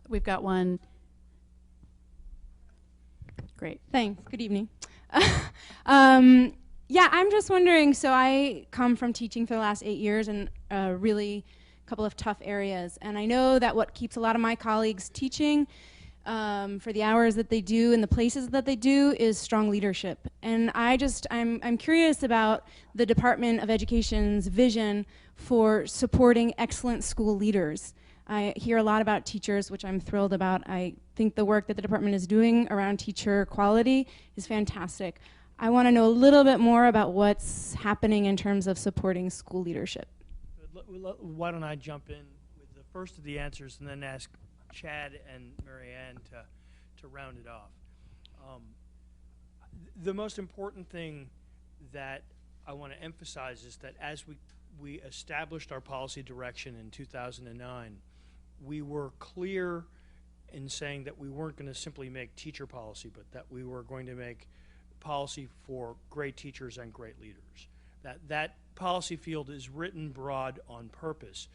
we've got one. Great. Thanks. Good evening. Yeah, I'm just wondering, so I come from teaching for the last 8 years in a really couple of tough areas. And I know that what keeps a lot of my colleagues teaching for the hours that they do in the places that they do is strong leadership. And I'm curious about the Department of Education's vision for supporting excellent school leaders. I hear a lot about teachers, which I'm thrilled about. I think the work that the department is doing around teacher quality is fantastic. I want to know a little bit more about what's happening in terms of supporting school leadership. Why don't I jump in with the first of the answers and then ask Chad and Marianne to round it off. The most important thing that I want to emphasize is that as we established our policy direction in 2009, we were clear in saying that we weren't going to simply make teacher policy, but that we were going to make policy for great teachers and great leaders. That policy field is written broad on purpose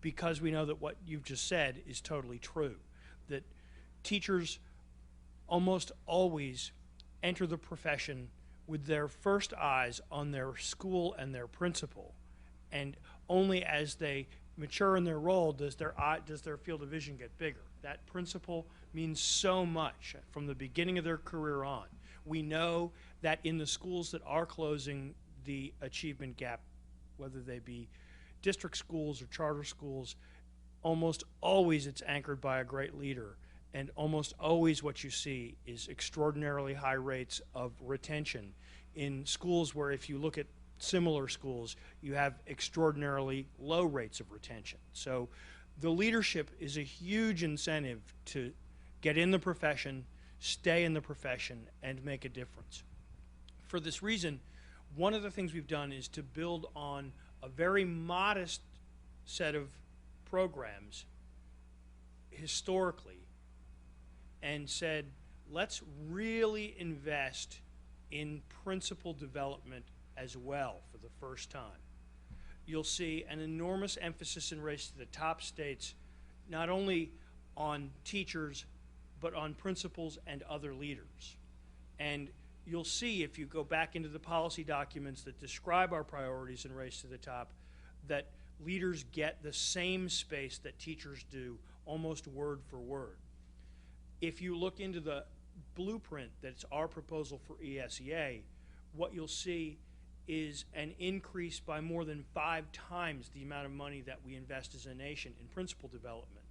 because we know that what you've just said is totally true, that teachers almost always enter the profession with their first eyes on their school and their principal, and only as they mature in their role does their field of vision get bigger. That principal means so much from the beginning of their career on. We know that in the schools that are closing the achievement gap, whether they be district schools or charter schools, almost always it's anchored by a great leader, and almost always what you see is extraordinarily high rates of retention in schools where, if you look at similar schools, you have extraordinarily low rates of retention. So the leadership is a huge incentive to get in the profession, stay in the profession, and make a difference. For this reason, one of the things we've done is to build on a very modest set of programs historically and said, let's really invest in principal development as well for the first time. You'll see an enormous emphasis in Race to the Top states, not only on teachers, but on principals and other leaders. And you'll see, if you go back into the policy documents that describe our priorities in Race to the Top, that leaders get the same space that teachers do, almost word for word. If you look into the blueprint that's our proposal for ESEA, what you'll see is an increase by more than 5 times the amount of money that we invest as a nation in principal development.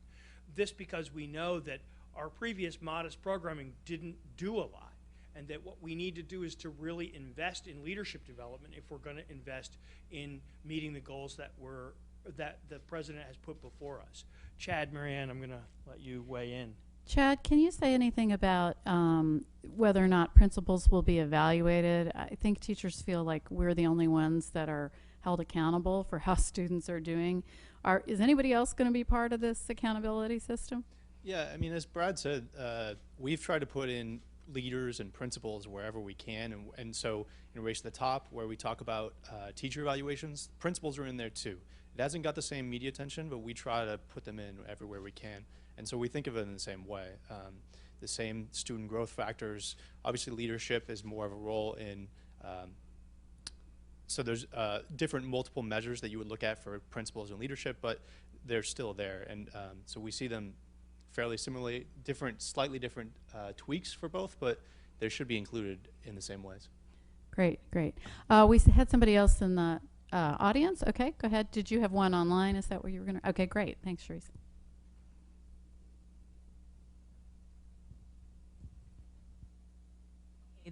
This because we know that our previous modest programming didn't do a lot, and that what we need to do is to really invest in leadership development if we're going to invest in meeting the goals that the President has put before us. Chad, Marianne, I'm going to let you weigh in. Chad, can you say anything about whether or not principals will be evaluated? I think teachers feel like we're the only ones that are held accountable for how students are doing. Is anybody else going to be part of this accountability system? Yeah, I mean, as Brad said, we've tried to put in leaders and principals wherever we can, and so in Race to the Top, where we talk about teacher evaluations, principals are in there too. It hasn't got the same media attention, but we try to put them in everywhere we can. And so we think of it in the same way. The same student growth factors. Obviously, leadership is more of a role in, so there's different multiple measures that you would look at for principals and leadership, but they're still there. And so we see them fairly similarly, slightly different tweaks for both, but they should be included in the same ways. Great, great. We had somebody else in the audience. Okay, go ahead. Did you have one online? Is that where you were going to? Okay, great. Thanks, Sharice.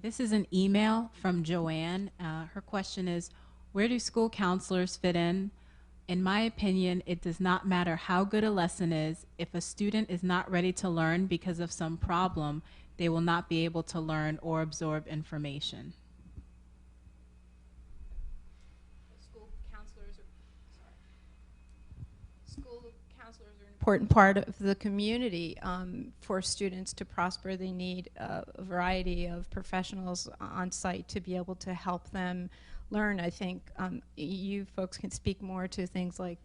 This is an email from Joanne. Her question is, where do school counselors fit in? In my opinion, it does not matter how good a lesson is. If a student is not ready to learn because of some problem, they will not be able to learn or absorb information. School counselors are an important part of the community. For students to prosper, they need a variety of professionals on site to be able to help them learn. I think you folks can speak more to things like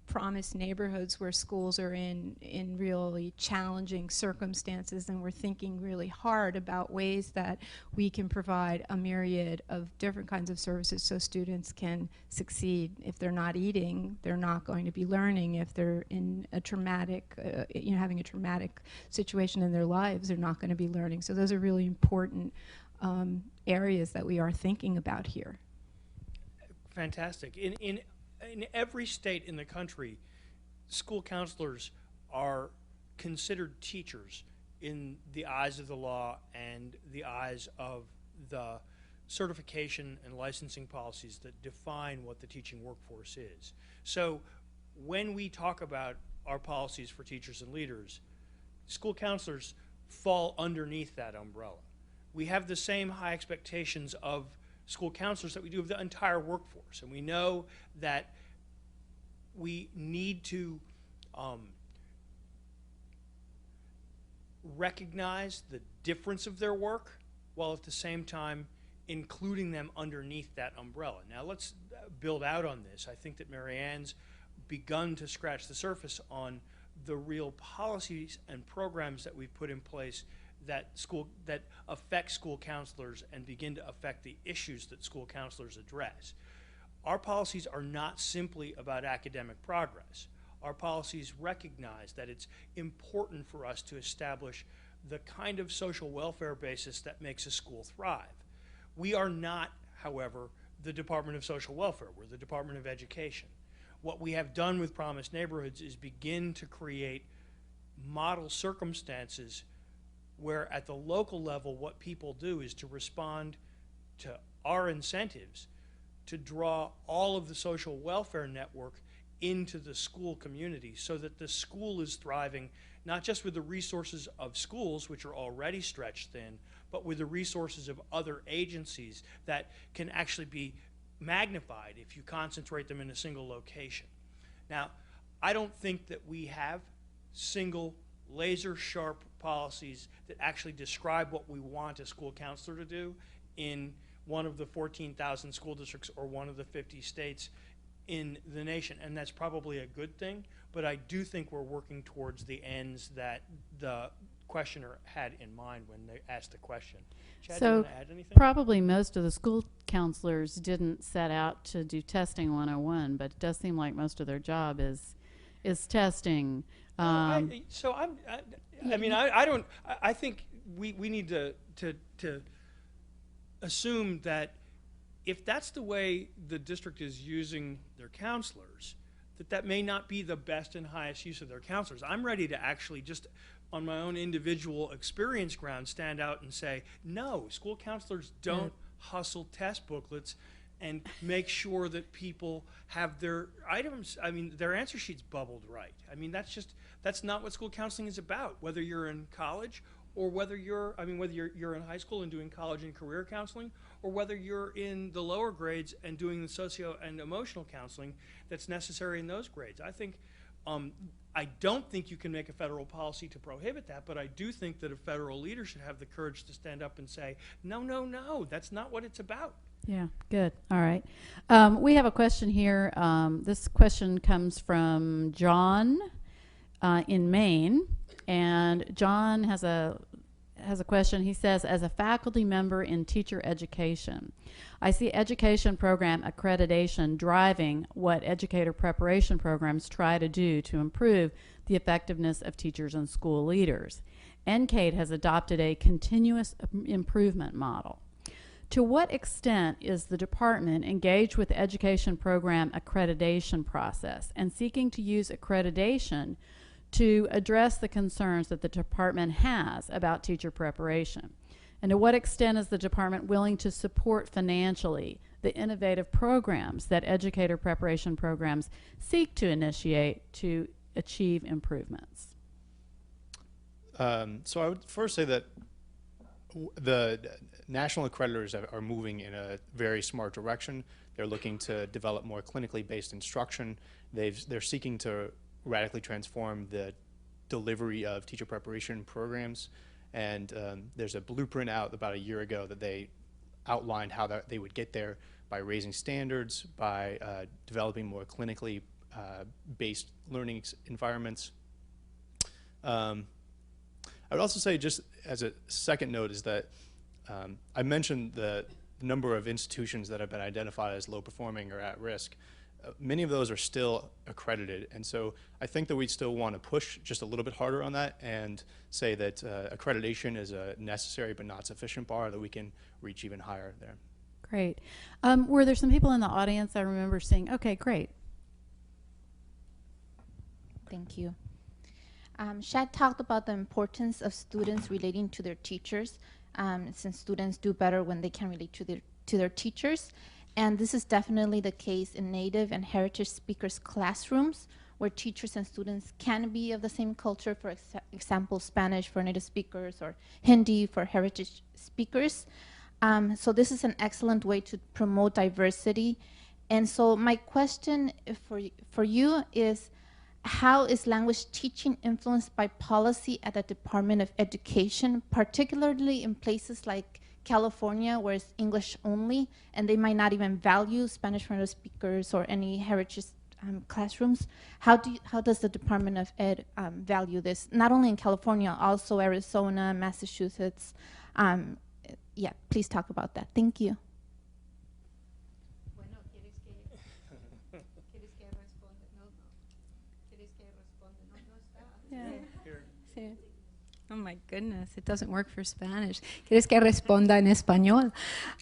promised neighborhoods where schools are in really challenging circumstances, and we're thinking really hard about ways that we can provide a myriad of different kinds of services so students can succeed. If they're not eating, they're not going to be learning. If they're in a traumatic, having a traumatic situation in their lives, they're not going to be learning. So those are really important areas that we are thinking about here. Fantastic. In every state in the country, school counselors are considered teachers in the eyes of the law and the eyes of the certification and licensing policies that define what the teaching workforce is. So when we talk about our policies for teachers and leaders, school counselors fall underneath that umbrella. We have the same high expectations of school counselors that we do of the entire workforce, and we know that we need to recognize the difference of their work while at the same time including them underneath that umbrella. Now let's build out on this. I think that Mary Ann's begun to scratch the surface on the real policies and programs that we've put in place that affect school counselors and begin to affect the issues that school counselors address. Our policies are not simply about academic progress. Our policies recognize that it's important for us to establish the kind of social welfare basis that makes a school thrive. We are not, however, the Department of Social Welfare. We're the Department of Education. What we have done with Promised Neighborhoods is begin to create model circumstances where at the local level what people do is to respond to our incentives to draw all of the social welfare network into the school community so that the school is thriving, not just with the resources of schools, which are already stretched thin, but with the resources of other agencies that can actually be magnified if you concentrate them in a single location. Now, I don't think that we have single laser-sharp policies that actually describe what we want a school counselor to do in one of the 14,000 school districts or one of the 50 states in the nation, and that's probably a good thing, but I do think we're working towards the ends that the questioner had in mind when they asked the question. Chad, do you So want to add anything? probably most of the school counselors didn't set out to do testing 101, but it does seem like most of their job is testing. I think we need to assume that if that's the way the district is using their counselors, that may not be the best and highest use of their counselors. I'm ready to actually just on my own individual experience ground stand out and say, no, school counselors don't hustle test booklets and make sure that people have their items, their answer sheets bubbled right. That's not what school counseling is about, whether you're in college or whether you're in high school and doing college and career counseling, or whether you're in the lower grades and doing the socio and emotional counseling that's necessary in those grades. I don't think you can make a federal policy to prohibit that, but I do think that a federal leader should have the courage to stand up and say, no, that's not what it's about. Yeah, good. All right. We have a question here. This question comes from John in Maine, and John has a question. He says, as a faculty member in teacher education, I see education program accreditation driving what educator preparation programs try to do to improve the effectiveness of teachers and school leaders. NCAID has adopted a continuous improvement model. To what extent is the department engaged with the education program accreditation process and seeking to use accreditation to address the concerns that the department has about teacher preparation? And to what extent is the department willing to support financially the innovative programs that educator preparation programs seek to initiate to achieve improvements? So I would first say that the national accreditors are moving in a very smart direction. They're looking to develop more clinically based instruction. They're seeking to radically transform the delivery of teacher preparation programs. And there's a blueprint out about a year ago that they outlined how they would get there by raising standards, by developing more clinically based learning environments. I would also say, just as a second note, is that I mentioned the number of institutions that have been identified as low performing or at risk. Many of those are still accredited, and so I think that we still want to push just a little bit harder on that and say that accreditation is a necessary but not sufficient bar, that we can reach even higher there. Great. Were there some people in the audience I remember saying, okay, great. Thank you. Shad talked about the importance of students relating to their teachers, since students do better when they can relate to their teachers. And this is definitely the case in native and heritage speakers classrooms, where teachers and students can be of the same culture, for example, Spanish for native speakers or Hindi for heritage speakers. So this is an excellent way to promote diversity. And so my question for you is, how is language teaching influenced by policy at the Department of Education, particularly in places like California, where it's English only, and they might not even value Spanish for native speakers or any heritage classrooms? How does the Department of Ed value this? Not only in California, also Arizona, Massachusetts. Yeah, please talk about that. Thank you. Oh my goodness, it doesn't work for Spanish. ¿Quieres que responda en español?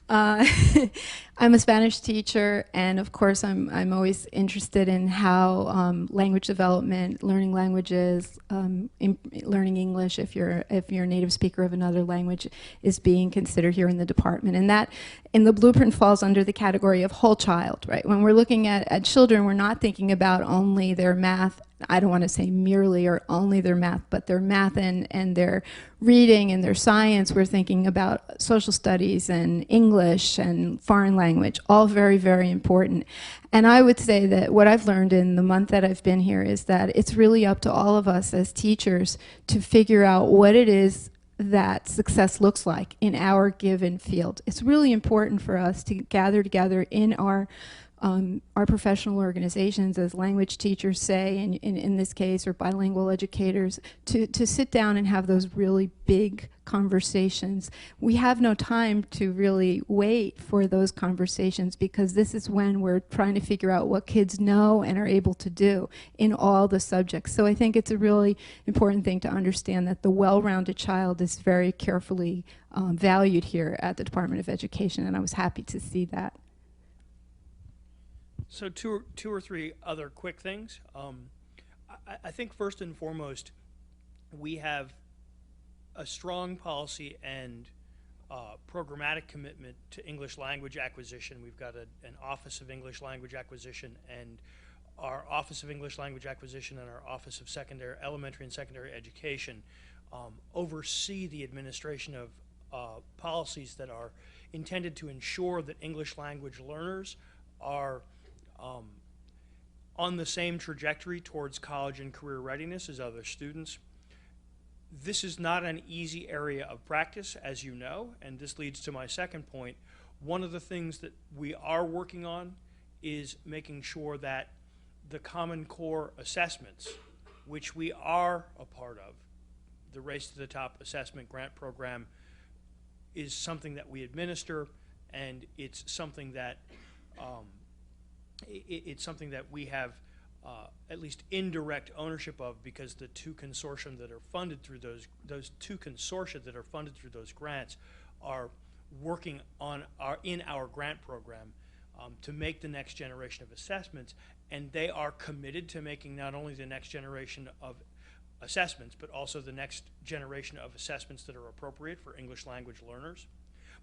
I'm a Spanish teacher, and of course I'm always interested in how language development, learning languages, learning English if you're a native speaker of another language is being considered here in the department. And that in the blueprint falls under the category of whole child, right? When we're looking at children, we're not thinking about only their math. I don't want to say merely or only their math, but their math and their reading and their science. We're thinking about social studies and English and foreign language, all very, very important. And I would say that what I've learned in the month that I've been here is that it's really up to all of us as teachers to figure out what it is that success looks like in our given field. It's really important for us to gather together in our professional organizations, as language teachers say, in this case, or bilingual educators, to sit down and have those really big conversations. We have no time to really wait for those conversations, because this is when we're trying to figure out what kids know and are able to do in all the subjects. So I think it's a really important thing to understand that the well-rounded child is very carefully valued here at the Department of Education, and I was happy to see that. So two or three other quick things. I think first and foremost, we have a strong policy and programmatic commitment to English language acquisition. We've got an Office of English Language Acquisition, and our Office of English Language Acquisition and our Office of Elementary and Secondary Education oversee the administration of policies that are intended to ensure that English language learners are on the same trajectory towards college and career readiness as other students. This is not an easy area of practice, as you know, and this leads to my second point. One of the things that we are working on is making sure that the Common Core assessments, which we are a part of, the Race to the Top assessment grant program, is something that we administer, and it's something that we have at least indirect ownership of, because the two consortia that are funded through those grants are working on in our grant program to make the next generation of assessments, and they are committed to making not only the next generation of assessments, but also the next generation of assessments that are appropriate for English language learners.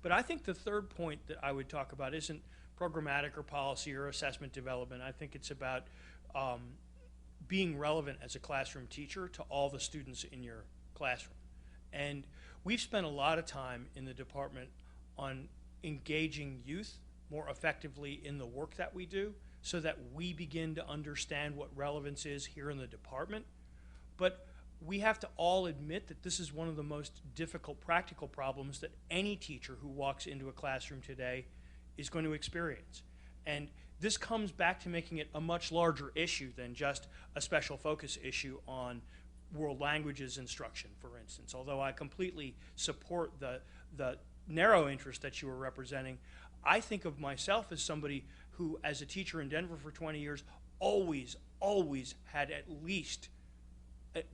But I think the third point that I would talk about isn't programmatic or policy or assessment development. I think it's about being relevant as a classroom teacher to all the students in your classroom. And we've spent a lot of time in the department on engaging youth more effectively in the work that we do, so that we begin to understand what relevance is here in the department. But we have to all admit that this is one of the most difficult practical problems that any teacher who walks into a classroom today is going to experience. And this comes back to making it a much larger issue than just a special focus issue on world languages instruction, for instance. Although I completely support the narrow interest that you were representing, I think of myself as somebody who, as a teacher in Denver for 20 years, always had at least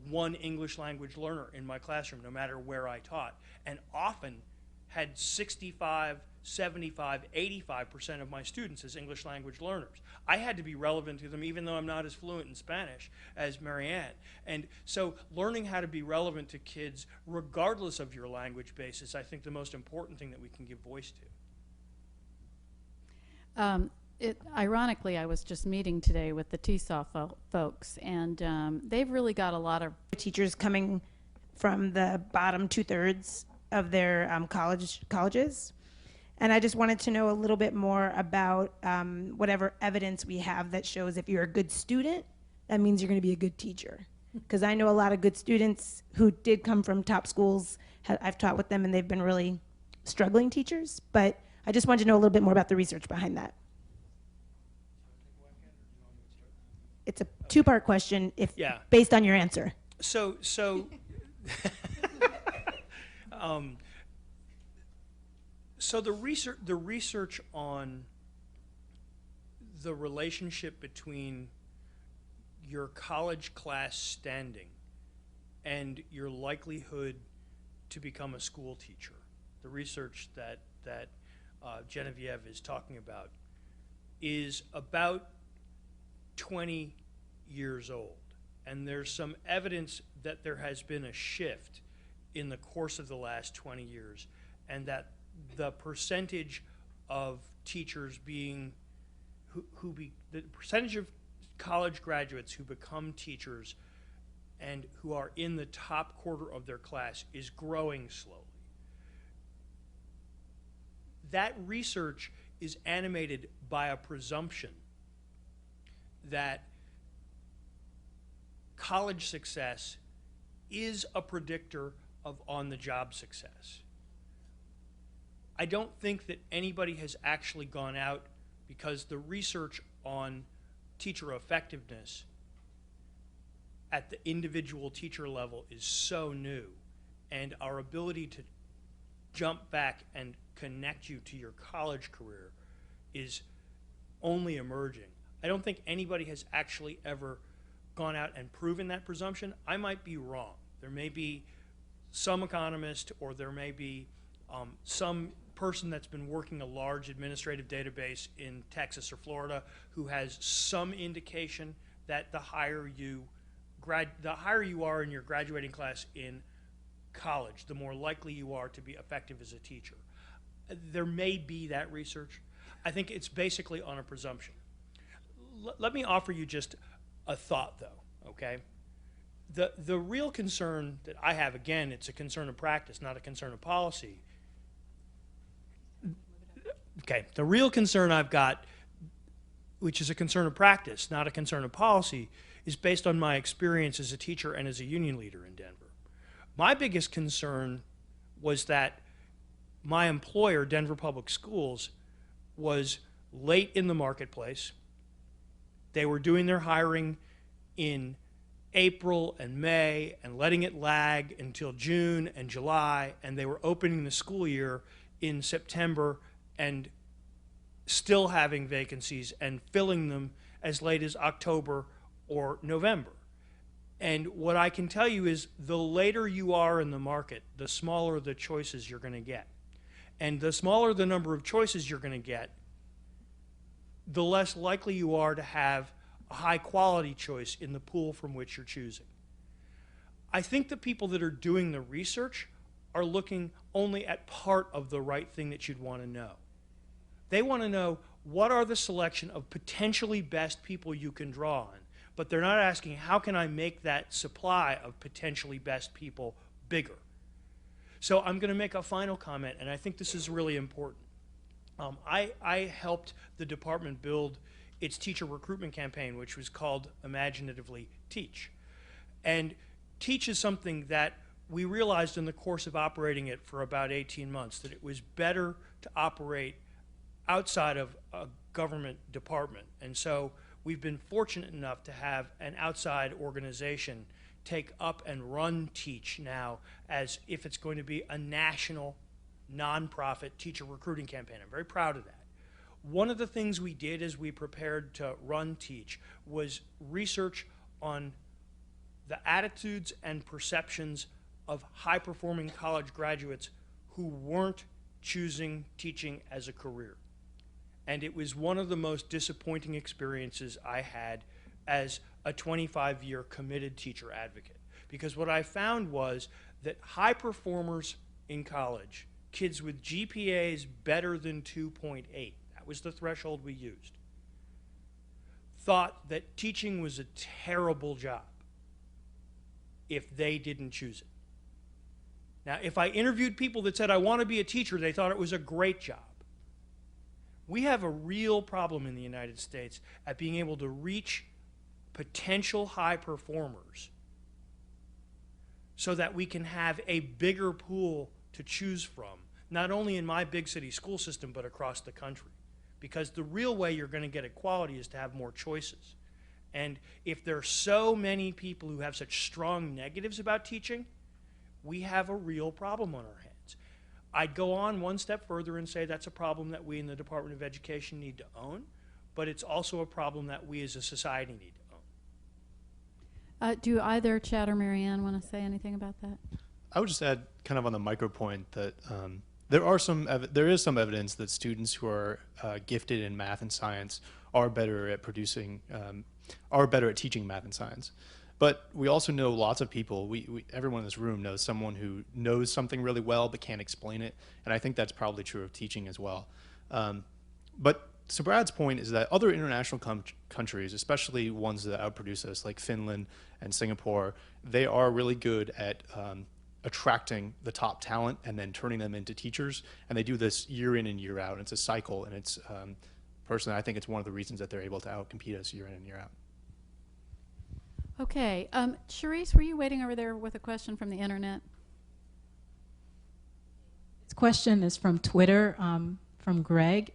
one English language learner in my classroom, no matter where I taught, and often had 65, 75, 85% of my students as English language learners. I had to be relevant to them even though I'm not as fluent in Spanish as Marianne. And so learning how to be relevant to kids regardless of your language base is, I think, the most important thing that we can give voice to. Ironically, I was just meeting today with the TESOL folks, and they've really got a lot of teachers coming from the bottom 2/3 of their colleges. And I just wanted to know a little bit more about whatever evidence we have that shows if you're a good student, that means you're going to be a good teacher. Because I know a lot of good students who did come from top schools. I've taught with them, and they've been really struggling teachers. But I just wanted to know a little bit more about the research behind that. It's a two-part question, based on your answer. So the research on the relationship between your college class standing and your likelihood to become a school teacher, the research that Genevieve is talking about, is about 20 years old. And there's some evidence that there has been a shift in the course of the last 20 years, and that the percentage of teachers being the percentage of college graduates who become teachers and who are in the top quarter of their class is growing slowly. That research is animated by a presumption that college success is a predictor of on-the-job success. I don't think that anybody has actually gone out, because the research on teacher effectiveness at the individual teacher level is so new, and our ability to jump back and connect you to your college career is only emerging. I don't think anybody has actually ever gone out and proven that presumption. I might be wrong. There may be some economist, or there may be some person that's been working a large administrative database in Texas or Florida who has some indication that the higher you are in your graduating class in college, the more likely you are to be effective as a teacher. There may be that research. I think it's basically on a presumption. Let me offer you just a thought, though, okay? The real concern that I have, again, it's a concern of practice, not a concern of policy. Okay, the real concern I've got, which is a concern of practice, not a concern of policy, is based on my experience as a teacher and as a union leader in Denver. My biggest concern was that my employer, Denver Public Schools, was late in the marketplace. They were doing their hiring in April and May and letting it lag until June and July, and they were opening the school year in September and still having vacancies and filling them as late as October or November. And what I can tell you is the later you are in the market, the smaller the choices you're going to get. And the smaller the number of choices you're going to get, the less likely you are to have a high quality choice in the pool from which you're choosing. I think the people that are doing the research are looking only at part of the right thing that you'd want to know. They want to know what are the selection of potentially best people you can draw on, but they're not asking how can I make that supply of potentially best people bigger. So I'm going to make a final comment, and I think this is really important. I helped the department build its teacher recruitment campaign, which was called imaginatively Teach. And Teach is something that we realized in the course of operating it for about 18 months, that it was better to operate outside of a government department. And so we've been fortunate enough to have an outside organization take up and run Teach now as if it's going to be a national nonprofit teacher recruiting campaign. I'm very proud of that. One of the things we did as we prepared to run Teach was research on the attitudes and perceptions of high-performing college graduates who weren't choosing teaching as a career. And it was one of the most disappointing experiences I had as a 25-year committed teacher advocate. Because what I found was that high performers in college, kids with GPAs better than 2.8, that was the threshold we used, thought that teaching was a terrible job if they didn't choose it. Now, if I interviewed people that said, I want to be a teacher, they thought it was a great job. We have a real problem in the United States at being able to reach potential high performers so that we can have a bigger pool to choose from, not only in my big city school system, but across the country. Because the real way you're going to get equality is to have more choices. And if there are so many people who have such strong negatives about teaching, we have a real problem on our hands. I'd go on one step further and say that's a problem that we in the Department of Education need to own, but it's also a problem that we as a society need to own. Do either Chad or Marianne want to say anything about that? I would just add, kind of on the micro point, that there is some evidence that students who are gifted in math and science are better at teaching math and science. But we also know lots of people, everyone in this room knows someone who knows something really well but can't explain it, and I think that's probably true of teaching as well. But so Brad's point is that other international countries, especially ones that outproduce us, like Finland and Singapore, they are really good at attracting the top talent and then turning them into teachers, and they do this year in and year out. It's a cycle, and it's personally, I think it's one of the reasons that they're able to outcompete us year in and year out. Okay, Charisse, were you waiting over there with a question from the internet? This question is from Twitter, from Greg.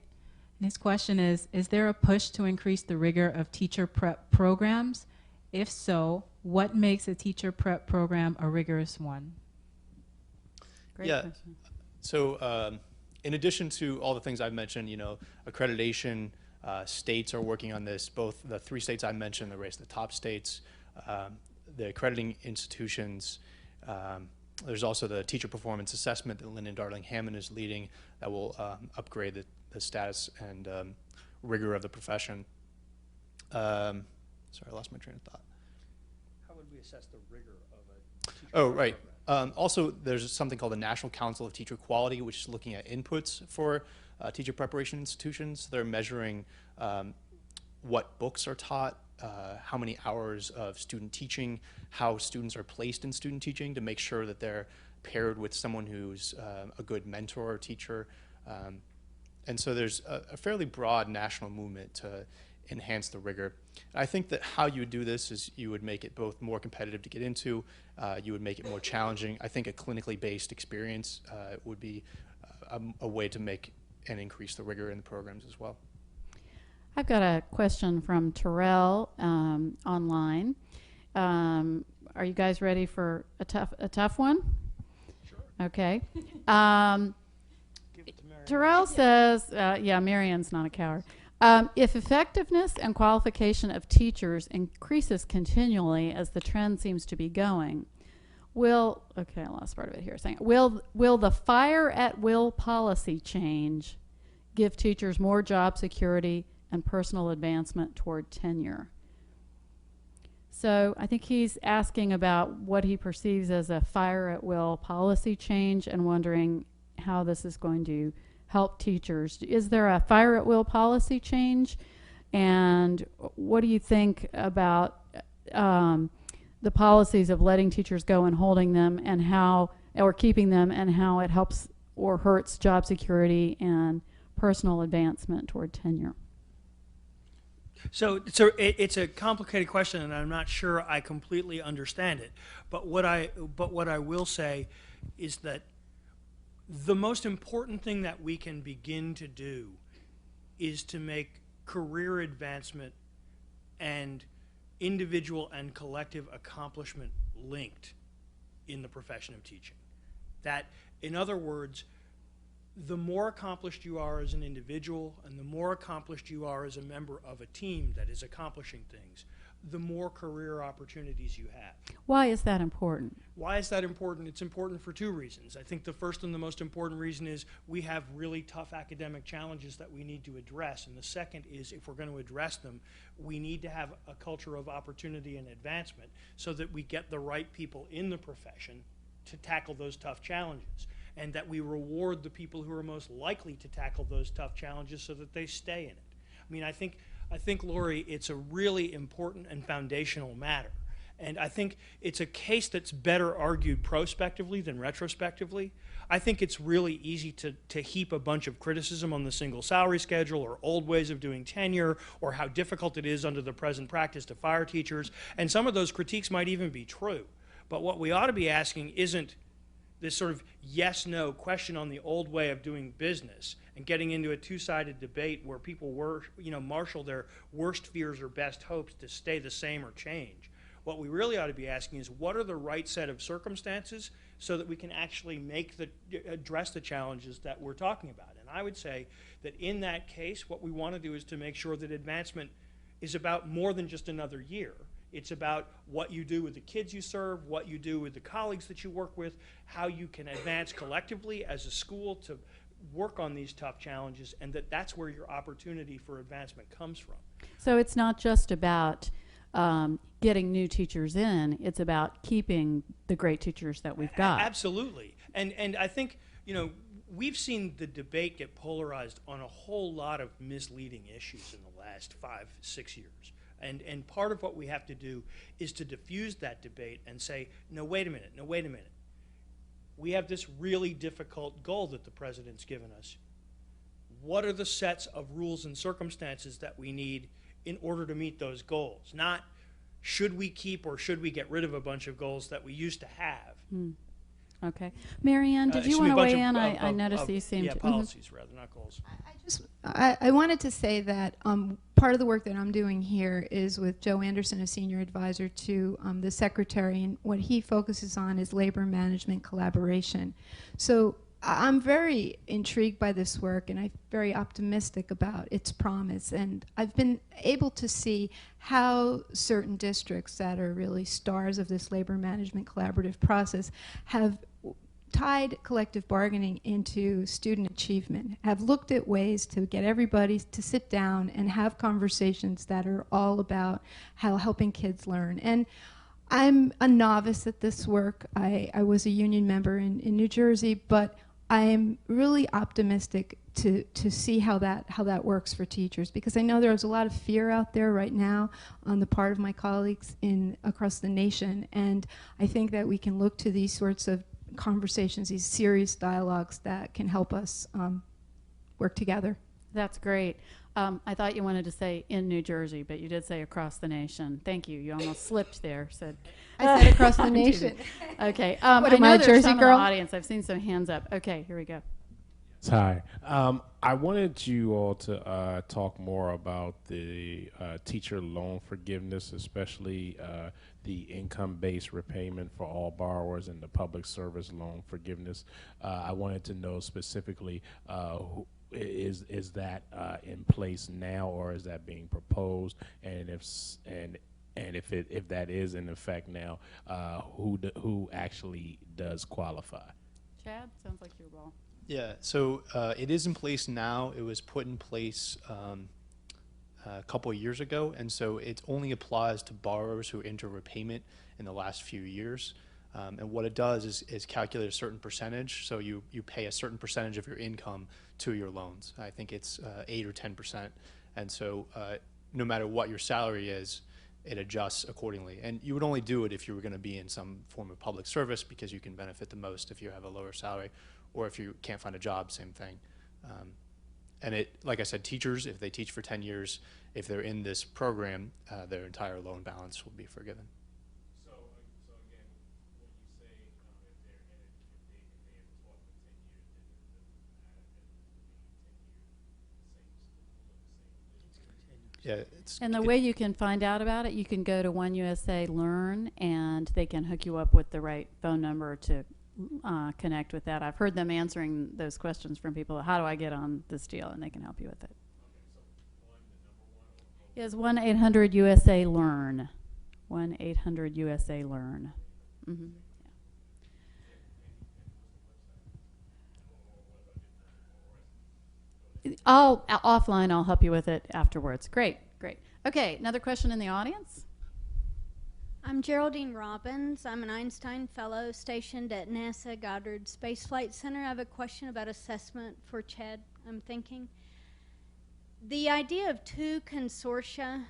And his question is there a push to increase the rigor of teacher prep programs? If so, what makes a teacher prep program a rigorous one? Great Yeah. question. So in addition to all the things I've mentioned, accreditation, states are working on this, both the 3 states I mentioned, the race to the top states, the accrediting institutions. There's also the teacher performance assessment that Lyndon Darling Hammond is leading that will upgrade the status and rigor of the profession. Sorry, I lost my train of thought. How would we assess the rigor of a teacher Oh, prep right. program? Also, there's something called the National Council of Teacher Quality, which is looking at inputs for teacher preparation institutions. They're measuring what books are taught, how many hours of student teaching, how students are placed in student teaching to make sure that they're paired with someone who's a good mentor or teacher. And so there's a fairly broad national movement to enhance the rigor. I think that how you would do this is you would make it both more competitive to get into, you would make it more challenging. I think a clinically based experience would be a way to make and increase the rigor in the programs as well. I've got a question from Terrell online. Are you guys ready for a tough one? Sure. Okay. Give it to Mary. Terrell says, yeah, Marianne's not a coward. If effectiveness and qualification of teachers increases continually as the trend seems to be going, okay, I lost part of it here. Saying, will the fire at will policy change give teachers more job security and personal advancement toward tenure? So I think he's asking about what he perceives as a fire at will policy change and wondering how this is going to help teachers. Is there a fire at will policy change? And what do you think about the policies of letting teachers go and holding them and how, or keeping them, and how it helps or hurts job security and personal advancement toward tenure? So it's a complicated question, and I'm not sure I completely understand it. But what I will say is that the most important thing that we can begin to do is to make career advancement and individual and collective accomplishment linked in the profession of teaching. That, in other words, the more accomplished you are as an individual and the more accomplished you are as a member of a team that is accomplishing things, the more career opportunities you have. Why is that important? Why is that important? It's important for two reasons. I think the first and the most important reason is we have really tough academic challenges that we need to address. And the second is, if we're going to address them, we need to have a culture of opportunity and advancement so that we get the right people in the profession to tackle those tough challenges, and that we reward the people who are most likely to tackle those tough challenges so that they stay in it. I mean, I think, Lori, it's a really important and foundational matter. And I think it's a case that's better argued prospectively than retrospectively. I think it's really easy to heap a bunch of criticism on the single salary schedule or old ways of doing tenure or how difficult it is under the present practice to fire teachers. And some of those critiques might even be true. But what we ought to be asking isn't this sort of yes-no question on the old way of doing business and getting into a two-sided debate where people marshal their worst fears or best hopes to stay the same or change. What we really ought to be asking is, what are the right set of circumstances so that we can actually address the challenges that we're talking about? And I would say that in that case, what we want to do is to make sure that advancement is about more than just another year. It's about what you do with the kids you serve, what you do with the colleagues that you work with, how you can advance collectively as a school to work on these tough challenges, and that's where your opportunity for advancement comes from. So it's not just about getting new teachers in, it's about keeping the great teachers that we've got. Absolutely. And I think, we've seen the debate get polarized on a whole lot of misleading issues in the last 5-6 years. And part of what we have to do is to diffuse that debate and say, no, wait a minute. We have this really difficult goal that the president's given us. What are the sets of rules and circumstances that we need in order to meet those goals? Not should we keep or should we get rid of a bunch of goals that we used to have. Okay. Marianne, did you want to weigh in? I noticed that you seemed to. Policies rather, not goals. I wanted to say that part of the work that I'm doing here is with Joe Anderson, a senior advisor to the secretary, and what he focuses on is labor management collaboration. So I'm very intrigued by this work, and I'm very optimistic about its promise. And I've been able to see how certain districts that are really stars of this labor management collaborative process have tied collective bargaining into student achievement, have looked at ways to get everybody to sit down and have conversations that are all about how helping kids learn. And I'm a novice at this work. I was a union member in New Jersey, but I'm really optimistic to see how that works for teachers, because I know there's a lot of fear out there right now on the part of my colleagues across the nation, and I think that we can look to these sorts of conversations, these serious dialogues that can help us work together. That's great. I thought you wanted to say in New Jersey, but you did say across the nation. Thank you. You almost slipped there. I said across the nation. Okay. What I am know I, there's Jersey some girl? in the audience. I've seen some hands up. Okay, here we go. Hi. I wanted you all to talk more about the teacher loan forgiveness, especially the income-based repayment for all borrowers and the public service loan forgiveness. I wanted to know specifically, is that in place now, or is that being proposed? And if that is in effect now, who actually does qualify? Chad, sounds like your ball. Yeah, so it is in place now. It was put in place a couple of years ago, and so it only applies to borrowers who enter repayment in the last few years. And what it does is calculate a certain percentage, so you pay a certain percentage of your income to your loans. I think it's 8 or 10%, and so no matter what your salary is, it adjusts accordingly. And you would only do it if you were going to be in some form of public service, because you can benefit the most if you have a lower salary, or if you can't find a job, same thing. And it, like I said, teachers, if they teach for 10 years, if they're in this program, their entire loan balance will be forgiven. So again, when you say if they have taught for 10 years, then it doesn't matter if it be 10 years, the same school or the same district. Yeah, it's And the way you can find out about it, you can go to One USA Learn, and they can hook you up with the right phone number to connect with that. I've heard them answering those questions from people. How do I get on this deal? And they can help you with it. It's 1-800-USA-LEARN. 1-800-USA-LEARN. Mm-hmm. Offline, I'll help you with it afterwards. Great, great. Okay, another question in the audience? I'm Geraldine Robbins. I'm an Einstein Fellow stationed at NASA Goddard Space Flight Center. I have a question about assessment for Chad, I'm thinking. The idea of 2 consortia,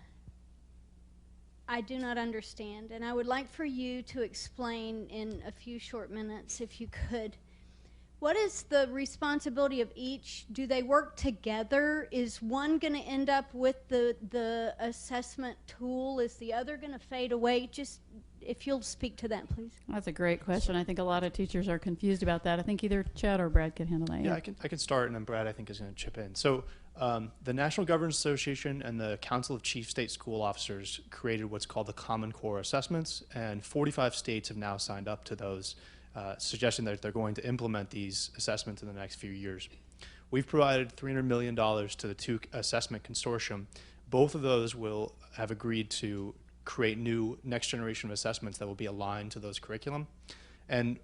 I do not understand, and I would like for you to explain in a few short minutes, if you could. What is the responsibility of each? Do they work together? Is one going to end up with the assessment tool? Is the other going to fade away? Just if you'll speak to that, please. That's a great question. I think a lot of teachers are confused about that. I think either Chad or Brad could handle that. Yeah, I can start, and then Brad, I think, is going to chip in. So the National Governors Association and the Council of Chief State School Officers created what's called the Common Core Assessments, and 45 states have now signed up to those, suggesting that they're going to implement these assessments in the next few years. We've provided $300 million to the 2 assessment consortium. Both of those will have agreed to create new next generation of assessments that will be aligned to those curriculum. And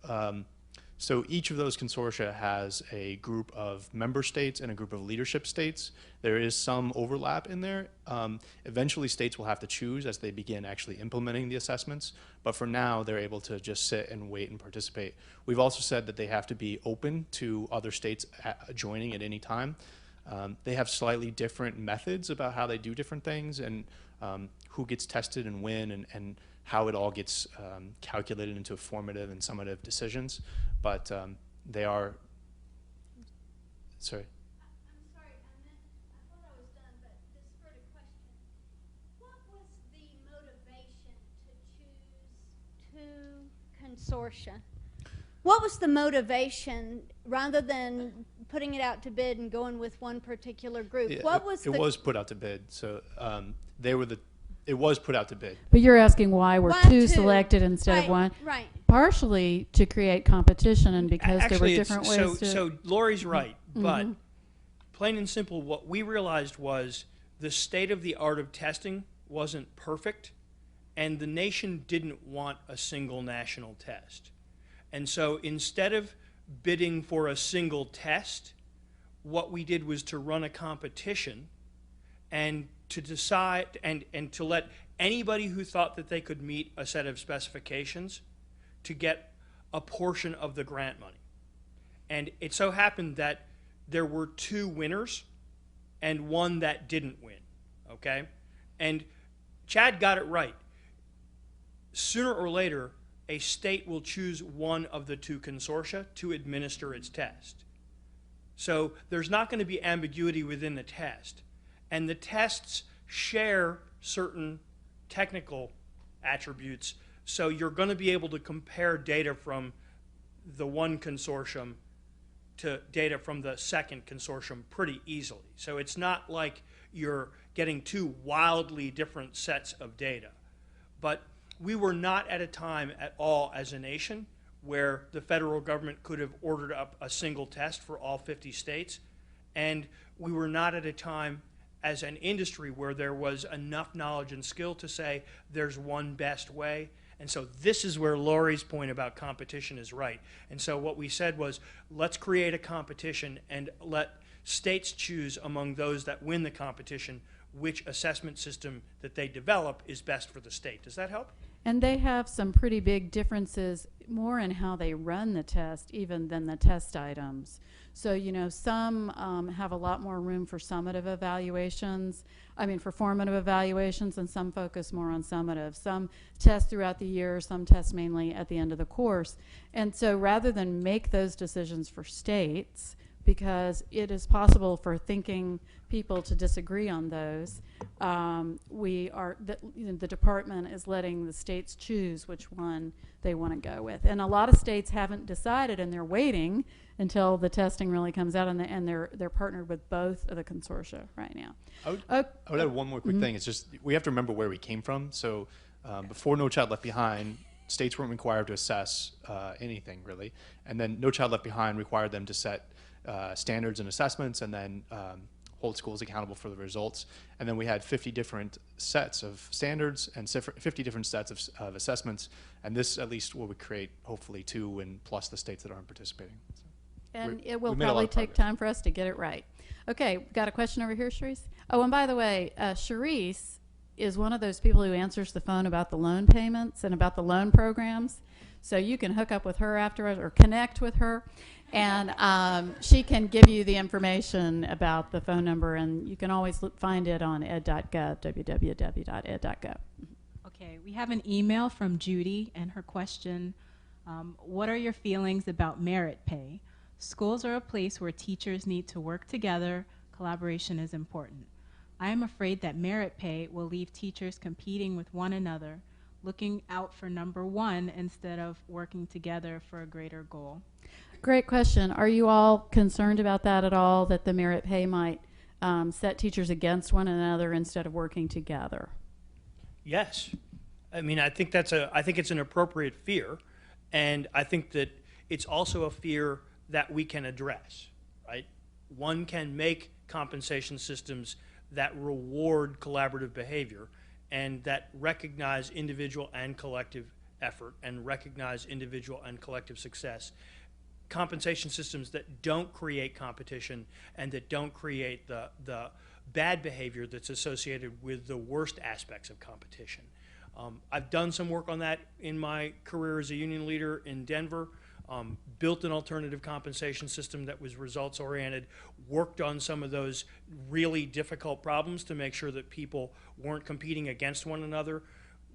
so each of those consortia has a group of member states and a group of leadership states. There is some overlap in there. Eventually states will have to choose as they begin actually implementing the assessments, but for now they're able to just sit and wait and participate. We've also said that they have to be open to other states joining at any time. They have slightly different methods about how they do different things, and who gets tested and when, and how it all gets calculated into formative and summative decisions. But they are, sorry. I'm sorry, I thought I was done, but this spurred a question. What was the motivation to choose 2 consortia? What was the motivation, rather than putting it out to bid and going with one particular group? Yeah, What was it was put out to bid, so it was put out to bid. But you're asking why were Why 2 2? selected instead Right, of 1? right. Partially to create competition, and because there were Actually, different ways to. so Lori's right, but plain and simple, what we realized was the state of the art of testing wasn't perfect, and the nation didn't want a single national test. And so instead of bidding for a single test, what we did was to run a competition and to decide and to let anybody who thought that they could meet a set of specifications to get a portion of the grant money. And it so happened that there were 2 winners and 1 that didn't win, okay? And Chad got it right. Sooner or later, a state will choose one of the 2 consortia to administer its test. So there's not going to be ambiguity within the test. And the tests share certain technical attributes, so you're going to be able to compare data from the one consortium to data from the second consortium pretty easily. So it's not like you're getting 2 wildly different sets of data. But we were not at a time at all as a nation where the federal government could have ordered up a single test for all 50 states, and we were not at a time as an industry where there was enough knowledge and skill to say there's one best way. And so this is where Lori's point about competition is right. And so what we said was, let's create a competition and let states choose among those that win the competition which assessment system that they develop is best for the state. Does that help? And they have some pretty big differences more in how they run the test even than the test items. So, you know, some have a lot more room for summative evaluations, for formative evaluations, and some focus more on summative. Some test throughout the year, some test mainly at the end of the course. And so rather than make those decisions for states, because it is possible for thinking people to disagree on those. The department is letting the states choose which one they want to go with. And a lot of states haven't decided, and they're waiting until the testing really comes out, and they're partnered with both of the consortia right now. I would add one more quick thing. It's just we have to remember where we came from. So before No Child Left Behind, states weren't required to assess anything really, and then No Child Left Behind required them to set standards and assessments, and then hold schools accountable for the results. And then we had 50 different sets of standards and 50 different sets of assessments, and this at least will create hopefully 2 and plus the states that aren't participating. So And it will we made a lot probably of take progress. time for us to get it right. Okay, got a question over here, Charisse? Oh, and by the way, Charisse is one of those people who answers the phone about the loan payments and about the loan programs. So you can hook up with her afterwards or connect with her, and she can give you the information about the phone number, and you can always find it on ed.gov, www.ed.gov. Okay, we have an email from Judy, and her question, what are your feelings about merit pay? Schools are a place where teachers need to work together. Collaboration is important. I am afraid that merit pay will leave teachers competing with one another, looking out for number one instead of working together for a greater goal. Great question. Are you all concerned about that at all, that the merit pay might set teachers against one another instead of working together? Yes. I mean, I think it's an appropriate fear, and I think that it's also a fear that we can address, right? One can make compensation systems that reward collaborative behavior and that recognize individual and collective effort and recognize individual and collective success. Compensation systems that don't create competition and that don't create the bad behavior that's associated with the worst aspects of competition. I've done some work on that in my career as a union leader in Denver. Built an alternative compensation system that was results-oriented, worked on some of those really difficult problems to make sure that people weren't competing against one another.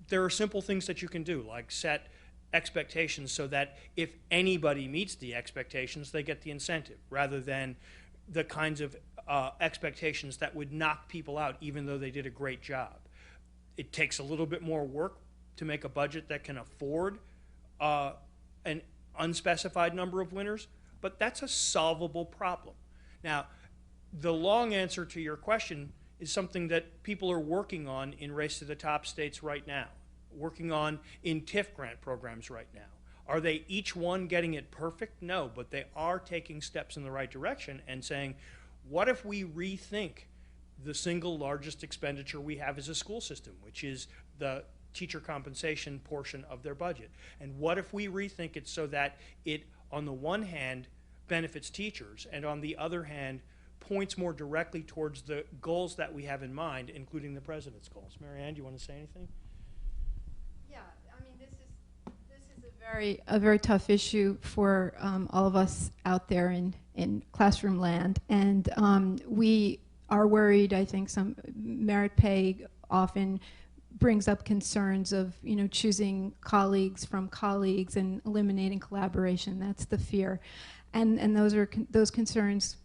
There are simple things that you can do, like set expectations so that if anybody meets the expectations, they get the incentive, rather than the kinds of expectations that would knock people out even though they did a great job. It takes a little bit more work to make a budget that can afford an unspecified number of winners, but that's a solvable problem. Now, the long answer to your question is something that people are working on in Race to the Top states right now, working on in TIF grant programs right now. Are they each one getting it perfect? No, but they are taking steps in the right direction and saying, what if we rethink the single largest expenditure we have as a school system, which is the teacher compensation portion of their budget? And what if we rethink it so that it, on the one hand, benefits teachers, and on the other hand, points more directly towards the goals that we have in mind, including the president's goals? Mary Ann, do you want to say anything? Yeah, I mean, this is a very tough issue for all of us out there in classroom land, and we are worried. I think some merit pay often brings up concerns of, you know, choosing colleagues from colleagues and eliminating collaboration. That's the fear, and those concerns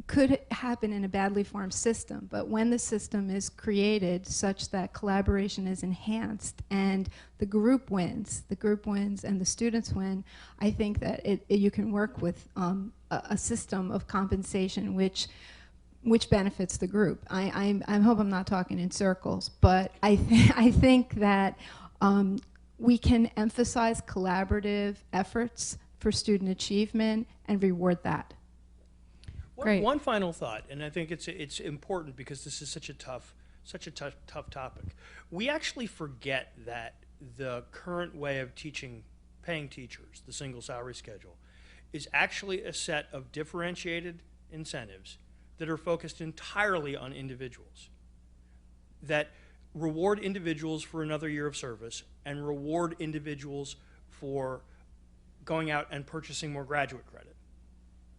could happen in a badly formed system. But when the system is created such that collaboration is enhanced and the group wins and the students win, I think that you can work with a system of compensation which benefits the group. I hope I'm not talking in circles, but I think that we can emphasize collaborative efforts for student achievement and reward that. Great. One final thought, and I think it's important because this is such a tough topic. We actually forget that the current way of paying teachers, the single salary schedule, is actually a set of differentiated incentives that are focused entirely on individuals, that reward individuals for another year of service and reward individuals for going out and purchasing more graduate credit.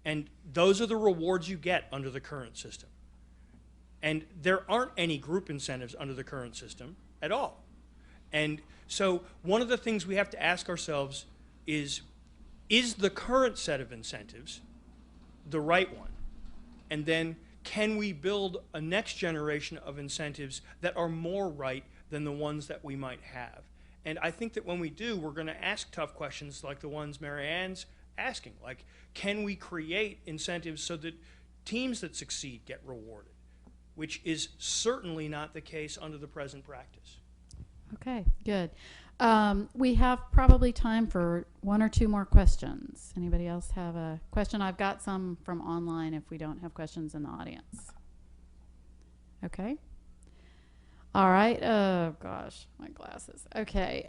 And those are the rewards you get under the current system. And there aren't any group incentives under the current system at all. And so one of the things we have to ask ourselves is the current set of incentives the right one? And then can we build a next generation of incentives that are more right than the ones that we might have? And I think that when we do, we're going to ask tough questions like the ones Mary Ann's asking. Like, can we create incentives so that teams that succeed get rewarded? Which is certainly not the case under the present practice. Okay, good. We have probably time for one or two more questions. Anybody else have a question? I've got some from online if we don't have questions in the audience. Okay. All right. Oh, gosh, my glasses. Okay.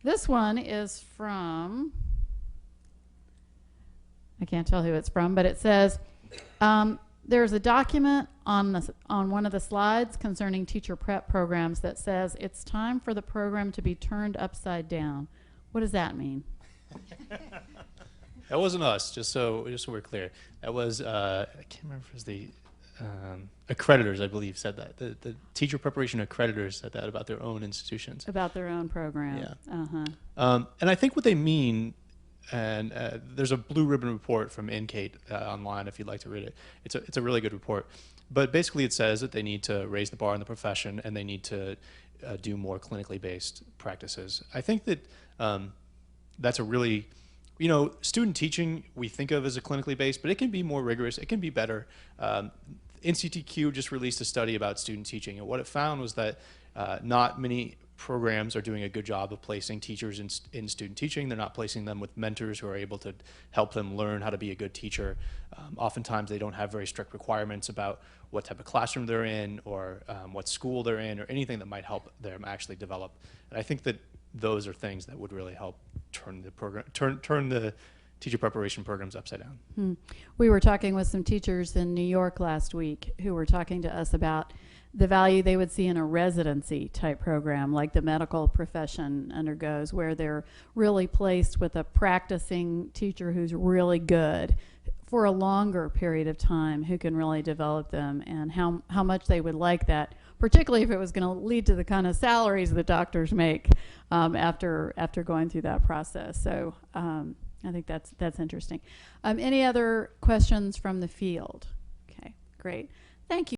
This one is from, I can't tell who it's from, but it says, there's a document on one of the slides concerning teacher prep programs that says it's time for the program to be turned upside down. What does that mean? That wasn't us, just so we're clear. That was, I can't remember if it was the accreditors, I believe, said that. The teacher preparation accreditors said that about their own institutions. About their own program. Yeah. Uh-huh. And I think what they mean, and there's a blue ribbon report from NCATE online if you'd like to read it. It's a really good report. But basically it says that they need to raise the bar in the profession and they need to do more clinically based practices. I think that that's a really, student teaching we think of as a clinically based, but it can be more rigorous, it can be better. NCTQ just released a study about student teaching, and what it found was that not many programs are doing a good job of placing teachers in student teaching. They're not placing them with mentors who are able to help them learn how to be a good teacher. Oftentimes they don't have very strict requirements about what type of classroom they're in or what school they're in or anything that might help them actually develop. And I think that those are things that would really help turn the program, turn the teacher preparation programs upside down. We were talking with some teachers in New York last week who were talking to us about the value they would see in a residency type program like the medical profession undergoes, where they're really placed with a practicing teacher who's really good for a longer period of time, who can really develop them, and how much they would like that, particularly if it was going to lead to the kind of salaries that doctors make after going through that process. So I think that's interesting. Any other questions from the field? Okay, great. Thank you.